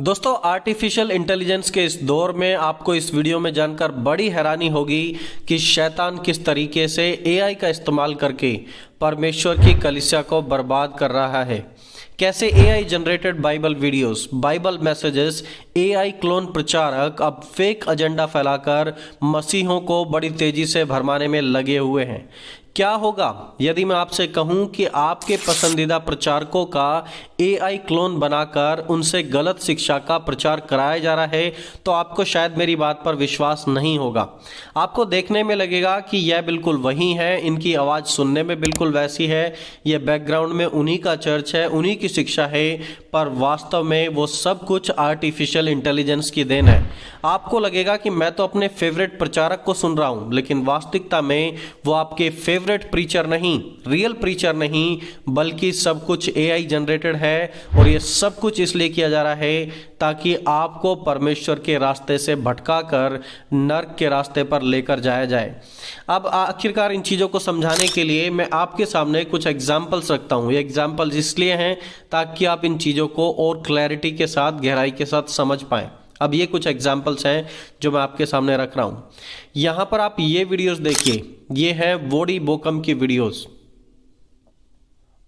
दोस्तों, artificial intelligence के इस दौर में आपको इस वीडियो में जानकर बड़ी हैरानी होगी कि शैतान किस तरीके से एआई का इस्तेमाल करके परमेश्वर की कलीसिया को बर्बाद कर रहा है। कैसे AI generated Bible videos, Bible messages, AI clone प्रचारक अब फेक एजेंडा फैलाकर मसीहों को बड़ी तेजी से भरमाने में लगे हुए हैं। क्या होगा यदि मैं आपसे कहूं कि आपके पसंदीदा प्रचारकों का एआई क्लोन बनाकर उनसे गलत शिक्षा का प्रचार कराया जा रहा है, तो आपको शायद मेरी बात पर विश्वास नहीं होगा। आपको देखने में लगेगा कि यह बिल्कुल वही है, इनकी आवाज़ सुनने में बिल्कुल वैसी है, यह बैकग्राउंड में उन्हीं का चर्च है, उन्हीं की शिक्षा है, पर वास्तव में वो सब कुछ आर्टिफिशियल इंटेलिजेंस की देन है। आपको लगेगा कि मैं तो अपने फेवरेट प्रचारक को सुन रहा हूं, लेकिन वास्तविकता में वो आपके फेवरेट प्रीचर नहीं, रियल प्रीचर नहीं, बल्कि सब कुछ एआई जनरेटेड है। और ये सब कुछ इसलिए किया जा रहा है ताकि आपको परमेश्वर के रास्ते से भटकाकर नर्क के रास्ते पर लेकर जाया जाए। अब आखिरकार इन चीज़ों को समझाने के लिए मैं आपके सामने कुछ एग्जाम्पल्स रखता हूँ। ये एग्जाम्पल्स इसलिए हैं ताकि आप इन चीज़ों को और क्लैरिटी के साथ, गहराई के साथ समझ पाएं। अब ये कुछ एग्जाम्पल्स हैं जो मैं आपके सामने रख रहा हूँ। यहाँ पर आप ये वीडियोस देखिए, ये है वोडी बोकम की वीडियोस।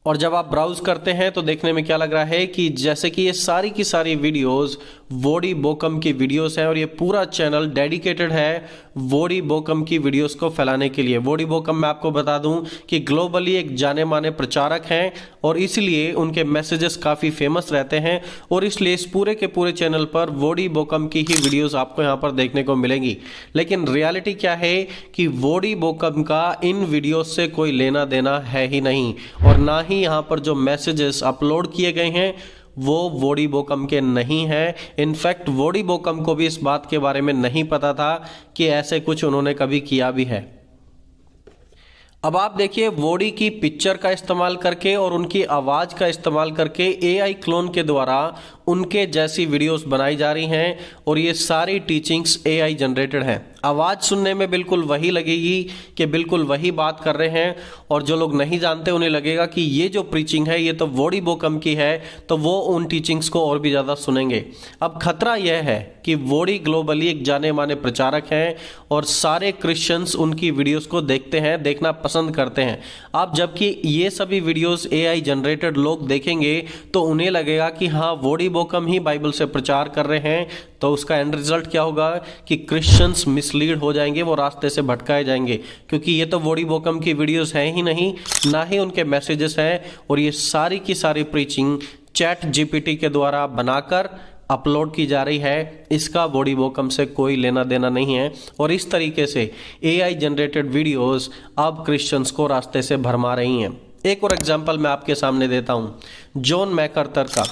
और जब आप ब्राउज करते हैं तो देखने में क्या लग रहा है कि जैसे कि ये सारी की सारी वीडियोस वोडी बोकम की वीडियोस हैं और ये पूरा चैनल डेडिकेटेड है वोडी बोकम की वीडियोस को फैलाने के लिए। वोडी बोकम, मैं आपको बता दूं कि ग्लोबली एक जाने माने प्रचारक हैं और इसलिए उनके मैसेजेस काफ़ी फेमस रहते हैं और इसलिए इस पूरे के पूरे चैनल पर वोडी बोकम की ही वीडियोस आपको यहाँ पर देखने को मिलेंगी। लेकिन रियलिटी क्या है कि वोडी बोकम का इन वीडियोस से कोई लेना देना है ही नहीं, और ना ही यहाँ पर जो मैसेजेस अपलोड किए गए हैं वो वोडी बोकम के नहीं है। इनफैक्ट वोडी बोकम को भी इस बात के बारे में नहीं पता था कि ऐसे कुछ उन्होंने कभी किया भी है। अब आप देखिए, वोडी की पिक्चर का इस्तेमाल करके और उनकी आवाज़ का इस्तेमाल करके एआई क्लोन के द्वारा उनके जैसी वीडियोस बनाई जा रही हैं और ये सारी टीचिंग्स एआई जनरेटेड हैं। आवाज़ सुनने में बिल्कुल वही लगेगी कि बिल्कुल वही बात कर रहे हैं, और जो लोग नहीं जानते उन्हें लगेगा कि ये जो प्रीचिंग है ये तो वोडी बोकम की है, तो वो उन टीचिंग्स को और भी ज़्यादा सुनेंगे। अब खतरा यह है कि वोडी ग्लोबली एक जाने माने प्रचारक हैं और सारे क्रिश्चियंस उनकी वीडियोस को देखते हैं, देखना पसंद करते हैं। अब जबकि ये सभी वीडियोस एआई जनरेटेड लोग देखेंगे तो उन्हें लगेगा कि हाँ, वोडी बोकम ही बाइबल से प्रचार कर रहे हैं, तो उसका एंड रिजल्ट क्या होगा कि क्रिश्चियंस मिसलीड हो जाएंगे, वो रास्ते से भटकाए जाएंगे, क्योंकि ये तो वोडी बोकम की वीडियोस हैं ही नहीं, ना ही उनके मैसेजेस हैं, और ये सारी की सारी प्रीचिंग चैट जीपीटी के द्वारा बनाकर अपलोड की जा रही है। इसका वोडी बोकम से कोई लेना देना नहीं है, और इस तरीके से एआई जनरेटेड वीडियोस अब क्रिश्चियंस को रास्ते से भरमा रही हैं। एक और एग्जांपल मैं आपके सामने देता हूं, जॉन मैकआर्थर का।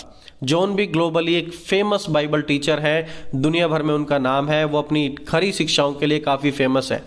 जॉन भी ग्लोबली एक फेमस बाइबल टीचर है, दुनिया भर में उनका नाम है, वो अपनी खरी शिक्षाओं के लिए काफ़ी फेमस है।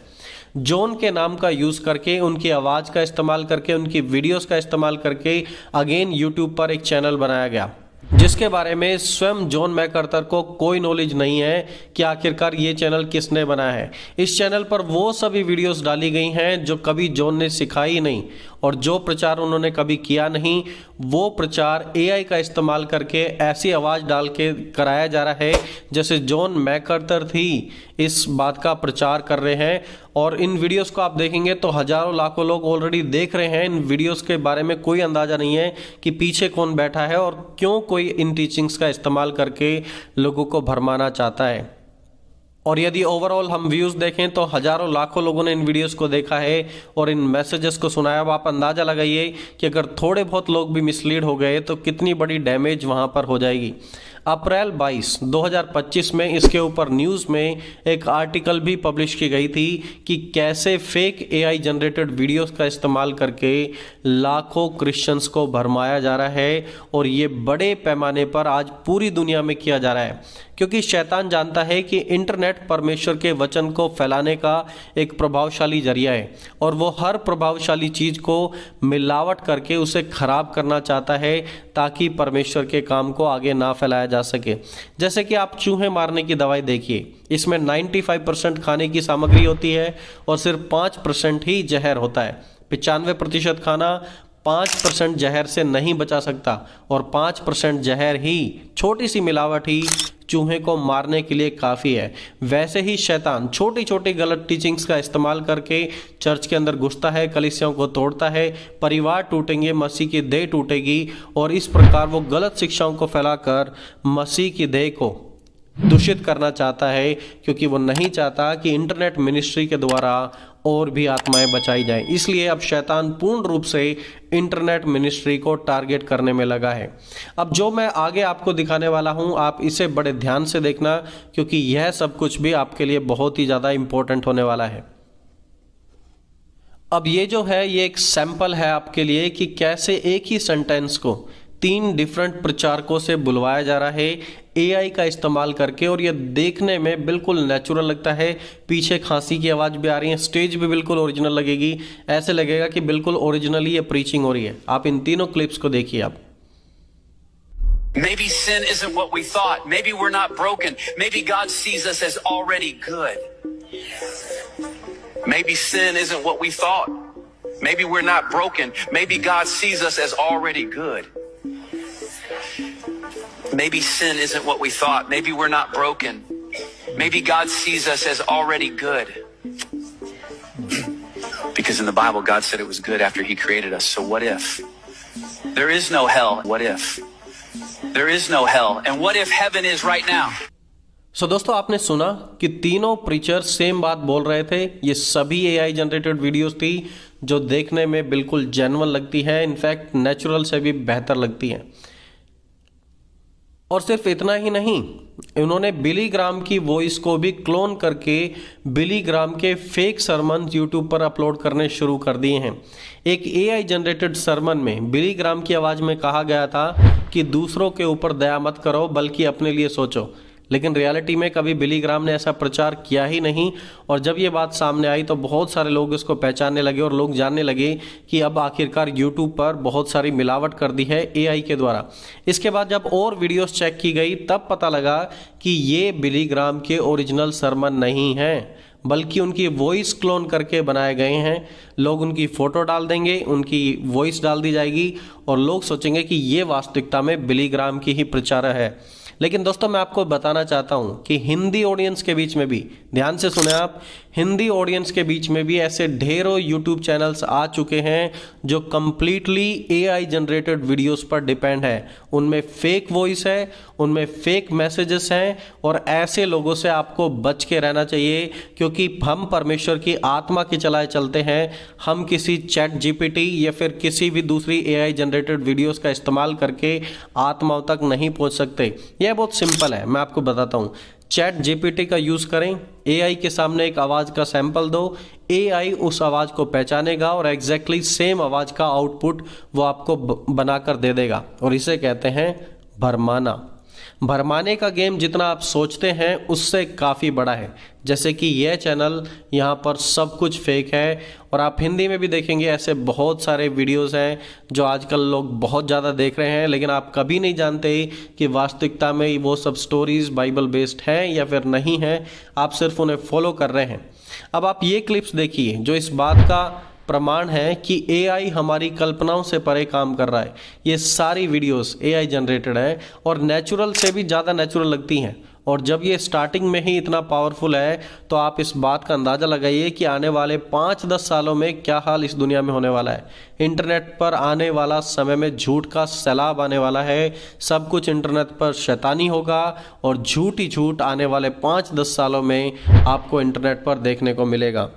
जॉन के नाम का यूज़ करके, उनकी आवाज़ का इस्तेमाल करके, उनकी वीडियोस का इस्तेमाल करके अगेन यूट्यूब पर एक चैनल बनाया गया जिसके बारे में स्वयं जॉन मैकआर्थर को कोई नॉलेज नहीं है कि आखिरकार ये चैनल किसने बनाया है। इस चैनल पर वो सभी वीडियोस डाली गई हैं जो कभी जॉन ने सिखाई नहीं, और जो प्रचार उन्होंने कभी किया नहीं, वो प्रचार एआई का इस्तेमाल करके ऐसी आवाज़ डाल के कराया जा रहा है जैसे जॉन मैकआर्थर ही इस बात का प्रचार कर रहे हैं। और इन वीडियोस को आप देखेंगे तो हजारों लाखों लोग ऑलरेडी देख रहे हैं। इन वीडियोस के बारे में कोई अंदाज़ा नहीं है कि पीछे कौन बैठा है और क्यों कोई इन टीचिंग्स का इस्तेमाल करके लोगों को भरमाना चाहता है। और यदि ओवरऑल हम व्यूज़ देखें तो हजारों लाखों लोगों ने इन वीडियोस को देखा है और इन मैसेजेस को सुना है। अब आप अंदाज़ा लगाइए कि अगर थोड़े बहुत लोग भी मिसलीड हो गए तो कितनी बड़ी डैमेज वहाँ पर हो जाएगी। अप्रैल 22, 2025 में इसके ऊपर न्यूज़ में एक आर्टिकल भी पब्लिश की गई थी कि कैसे फेक एआई जनरेटेड वीडियोस का इस्तेमाल करके लाखों क्रिश्चियंस को भरमाया जा रहा है, और ये बड़े पैमाने पर आज पूरी दुनिया में किया जा रहा है, क्योंकि शैतान जानता है कि इंटरनेट परमेश्वर के वचन को फैलाने का एक प्रभावशाली जरिया है, और वो हर प्रभावशाली चीज़ को मिलावट करके उसे खराब करना चाहता है ताकि परमेश्वर के काम को आगे ना फैलाया जा सके। जैसे कि आप चूहे मारने की दवाई देखिए, इसमें 95% खाने की सामग्री होती है और सिर्फ 5% ही जहर होता है। 95% खाना, 5% जहर से नहीं बचा सकता और 5% जहर ही, छोटी सी मिलावट ही चूहे को मारने के लिए काफ़ी है। वैसे ही शैतान छोटी छोटी गलत टीचिंग्स का इस्तेमाल करके चर्च के अंदर घुसता है, कलीसियाओं को तोड़ता है, परिवार टूटेंगे, मसीह की देह टूटेगी और इस प्रकार वो गलत शिक्षाओं को फैलाकर मसीह की देह को दूषित करना चाहता है, क्योंकि वो नहीं चाहता कि इंटरनेट मिनिस्ट्री के द्वारा और भी आत्माएं बचाई जाएं। इसलिए अब शैतान पूर्ण रूप से इंटरनेट मिनिस्ट्री को टारगेट करने में लगा है। अब जो मैं आगे आपको दिखाने वाला हूं, आप इसे बड़े ध्यान से देखना, क्योंकि यह सब कुछ भी आपके लिए बहुत ही ज़्यादा इंपॉर्टेंट होने वाला है। अब ये जो है, ये एक सैंपल है आपके लिए कि कैसे एक ही सेंटेंस को 3 डिफरेंट प्रचारकों से बुलवाया जा रहा है एआई का इस्तेमाल करके, और ये देखने में बिल्कुल नेचुरल लगता है। पीछे खांसी की आवाज़ भी आ रही है, स्टेज भी बिल्कुल ओरिजिनल लगेगी, ऐसे लगेगा कि बिल्कुल ओरिजिनली ये प्रीचिंग हो रही है। आप इन तीनों क्लिप्स को देखिए आप। Maybe sin isn't what we thought. Maybe we're not broken. Maybe God sees us as already good. Maybe sin isn't what we thought. Maybe we're not broken. Maybe God sees us as already good. Maybe sin isn't what we thought. Maybe we're not broken. Maybe God sees us as already good. Because in the Bible, God said it was good after He created us. So what if? There is no hell. What if? There is no hell. And what if heaven is right now? दोस्तों, आपने सुना कि तीनों preacher same बात बोल रहे थे। ये सभी एआई जनरेटेड वीडियोस थी जो देखने में बिल्कुल जेन्युइन लगती है, इनफैक्ट नेचुरल से भी बेहतर लगती है। और सिर्फ इतना ही नहीं, उन्होंने बिली ग्राम की वॉइस को भी क्लोन करके बिली ग्राम के फेक सरमन यूट्यूब पर अपलोड करने शुरू कर दिए हैं। एक एआई जनरेटेड सरमन में बिली ग्राम की आवाज़ में कहा गया था कि दूसरों के ऊपर दया मत करो बल्कि अपने लिए सोचो, लेकिन रियलिटी में कभी बिली ग्राम ने ऐसा प्रचार किया ही नहीं। और जब ये बात सामने आई तो बहुत सारे लोग इसको पहचानने लगे और लोग जानने लगे कि अब आखिरकार यूट्यूब पर बहुत सारी मिलावट कर दी है एआई के द्वारा। इसके बाद जब और वीडियोस चेक की गई तब पता लगा कि ये बिली ग्राम के ओरिजिनल सरमन नहीं हैं, बल्कि उनकी वॉइस क्लोन करके बनाए गए हैं। लोग उनकी फ़ोटो डाल देंगे, उनकी वॉइस डाल दी जाएगी और लोग सोचेंगे कि ये वास्तविकता में बिली ग्राम की ही प्रचार है। लेकिन दोस्तों, मैं आपको बताना चाहता हूं कि हिंदी ऑडियंस के बीच में भी, ध्यान से सुने आप, हिंदी ऑडियंस के बीच में भी ऐसे ढेरों यूट्यूब चैनल्स आ चुके हैं जो कंप्लीटली एआई जनरेटेड वीडियोस पर डिपेंड है। उनमें फेक वॉइस है, उनमें फेक मैसेजेस हैं, और ऐसे लोगों से आपको बच के रहना चाहिए, क्योंकि हम परमेश्वर की आत्मा के चलाए चलते हैं। हम किसी चैट जीपीटी या फिर किसी भी दूसरी एआई जनरेटेड वीडियोस का इस्तेमाल करके आत्माओं तक नहीं पहुंच सकते। यह बहुत सिंपल है, मैं आपको बताता हूं। चैट जीपीटी का यूज करें, एआई के सामने एक आवाज का सैंपल दो, एआई उस आवाज को पहचानेगा और एग्जैक्टली सेम आवाज का आउटपुट वो आपको बनाकर दे देगा, और इसे कहते हैं भरमाना। भरमाने का गेम जितना आप सोचते हैं उससे काफ़ी बड़ा है। जैसे कि यह चैनल, यहाँ पर सब कुछ फेक है, और आप हिंदी में भी देखेंगे ऐसे बहुत सारे वीडियोस हैं जो आजकल लोग बहुत ज़्यादा देख रहे हैं, लेकिन आप कभी नहीं जानते कि वास्तविकता में वो सब स्टोरीज बाइबल बेस्ड हैं या फिर नहीं है। आप सिर्फ उन्हें फॉलो कर रहे हैं। अब आप ये क्लिप्स देखिए जो इस बात का प्रमाण है कि एआई हमारी कल्पनाओं से परे काम कर रहा है। ये सारी वीडियोस एआई जनरेटेड है और नेचुरल से भी ज़्यादा नेचुरल लगती हैं। और जब ये स्टार्टिंग में ही इतना पावरफुल है तो आप इस बात का अंदाज़ा लगाइए कि आने वाले 5-10 सालों में क्या हाल इस दुनिया में होने वाला है। इंटरनेट पर आने वाला समय में झूठ का सैलाब आने वाला है। सब कुछ इंटरनेट पर शैतानी होगा और झूठ ही झूठ आने वाले 5-10 सालों में आपको इंटरनेट पर देखने को मिलेगा।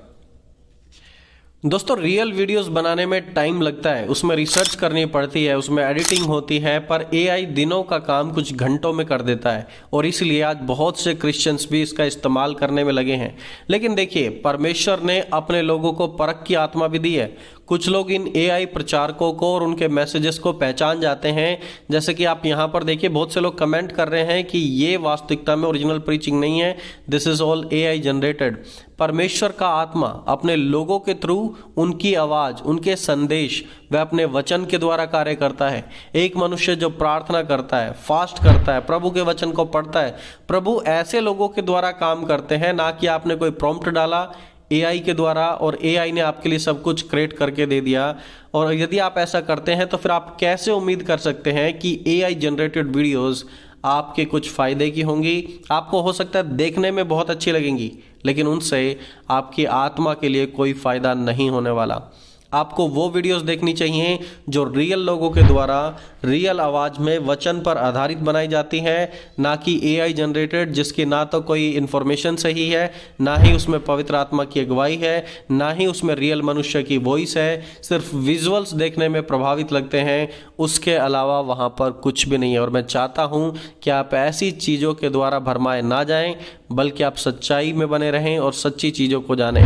दोस्तों, रियल वीडियोस बनाने में टाइम लगता है, उसमें रिसर्च करनी पड़ती है, उसमें एडिटिंग होती है, पर एआई दिनों का काम कुछ घंटों में कर देता है। और इसलिए आज बहुत से क्रिश्चियंस भी इसका इस्तेमाल करने में लगे हैं। लेकिन देखिए, परमेश्वर ने अपने लोगों को परख की आत्मा भी दी है। कुछ लोग इन एआई प्रचारकों को और उनके मैसेजेस को पहचान जाते हैं। जैसे कि आप यहाँ पर देखिए, बहुत से लोग कमेंट कर रहे हैं कि ये वास्तविकता में ओरिजिनल प्रीचिंग नहीं है, this is all AI generated. परमेश्वर का आत्मा अपने लोगों के थ्रू उनकी आवाज, उनके संदेश वह अपने वचन के द्वारा कार्य करता है। एक मनुष्य जो प्रार्थना करता है, फास्ट करता है, प्रभु के वचन को पढ़ता है, प्रभु ऐसे लोगों के द्वारा काम करते हैं, ना कि आपने कोई प्रॉम्प्ट डाला, एआई के द्वारा और एआई ने आपके लिए सब कुछ क्रिएट करके दे दिया। और यदि आप ऐसा करते हैं तो फिर आप कैसे उम्मीद कर सकते हैं कि एआई जनरेटेड वीडियोस आपके कुछ फायदे की होंगी। आपको हो सकता है देखने में बहुत अच्छी लगेंगी, लेकिन उनसे आपकी आत्मा के लिए कोई फायदा नहीं होने वाला। आपको वो वीडियोस देखनी चाहिए जो रियल लोगों के द्वारा रियल आवाज़ में वचन पर आधारित बनाई जाती है, ना कि एआई जनरेटेड जिसकी ना तो कोई इन्फॉर्मेशन सही है, ना ही उसमें पवित्र आत्मा की अगुवाई है, ना ही उसमें रियल मनुष्य की वॉइस है। सिर्फ विजुअल्स देखने में प्रभावित लगते हैं, उसके अलावा वहाँ पर कुछ भी नहीं है। और मैं चाहता हूँ कि आप ऐसी चीज़ों के द्वारा भरमाए ना जाएं, बल्कि आप सच्चाई में बने रहें और सच्ची चीज़ों को जानें।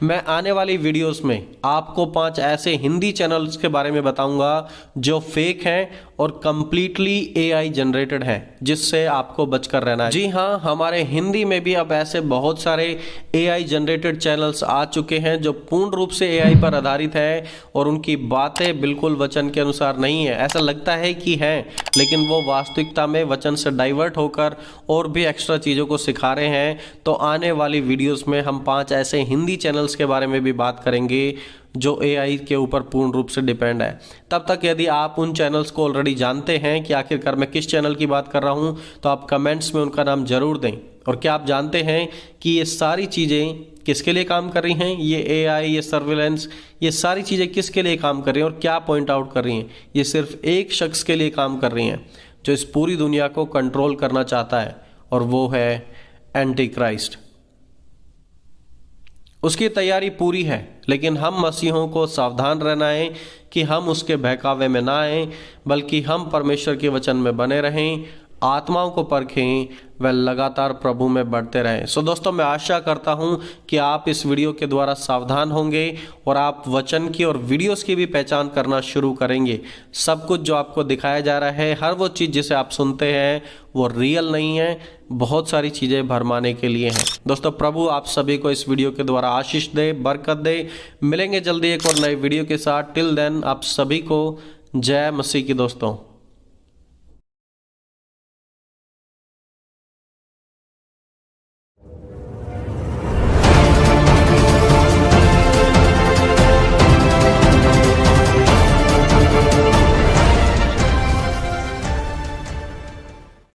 मैं आने वाली वीडियोस में आपको 5 ऐसे हिंदी चैनल्स के बारे में बताऊंगा जो फेक हैं और कंप्लीटली एआई जनरेटेड हैं, जिससे आपको बचकर रहना है। जी हाँ, हमारे हिंदी में भी अब ऐसे बहुत सारे एआई जनरेटेड चैनल्स आ चुके हैं जो पूर्ण रूप से एआई पर आधारित है और उनकी बातें बिल्कुल वचन के अनुसार नहीं है। ऐसा लगता है कि हैं, लेकिन वो वास्तविकता में वचन से डाइवर्ट होकर और भी एक्स्ट्रा चीज़ों को सिखा रहे हैं। तो आने वाली वीडियोस में हम 5 ऐसे हिंदी चैनल्स के बारे में भी बात करेंगे जो एआई के ऊपर पूर्ण रूप से डिपेंड है। तब तक यदि आप उन चैनल्स को ऑलरेडी जानते हैं कि आखिरकार मैं किस चैनल की बात कर रहा हूं, तो आप कमेंट्स में उनका नाम जरूर दें। और क्या आप जानते हैं कि ये सारी चीज़ें किसके लिए काम कर रही हैं? ये एआई, ये सर्विलेंस, ये सारी चीज़ें किसके लिए काम कर रही हैं और क्या पॉइंट आउट कर रही हैं? ये सिर्फ एक शख्स के लिए काम कर रही हैं जो इस पूरी दुनिया को कंट्रोल करना चाहता है, और वो है एंटी क्राइस्ट। उसकी तैयारी पूरी है, लेकिन हम मसीहों को सावधान रहना है कि हम उसके बहकावे में ना आएं, बल्कि हम परमेश्वर के वचन में बने रहें, आत्माओं को परखें, वह लगातार प्रभु में बढ़ते रहें। सो दोस्तों, मैं आशा करता हूं कि आप इस वीडियो के द्वारा सावधान होंगे और आप वचन की और वीडियोस की भी पहचान करना शुरू करेंगे। सब कुछ जो आपको दिखाया जा रहा है, हर वो चीज़ जिसे आप सुनते हैं, वो रियल नहीं है, बहुत सारी चीज़ें भरमाने के लिए हैं। दोस्तों, प्रभु आप सभी को इस वीडियो के द्वारा आशीष दे, बरकत दे। मिलेंगे जल्दी एक और नई वीडियो के साथ। टिल देन आप सभी को जय मसीह की दोस्तों।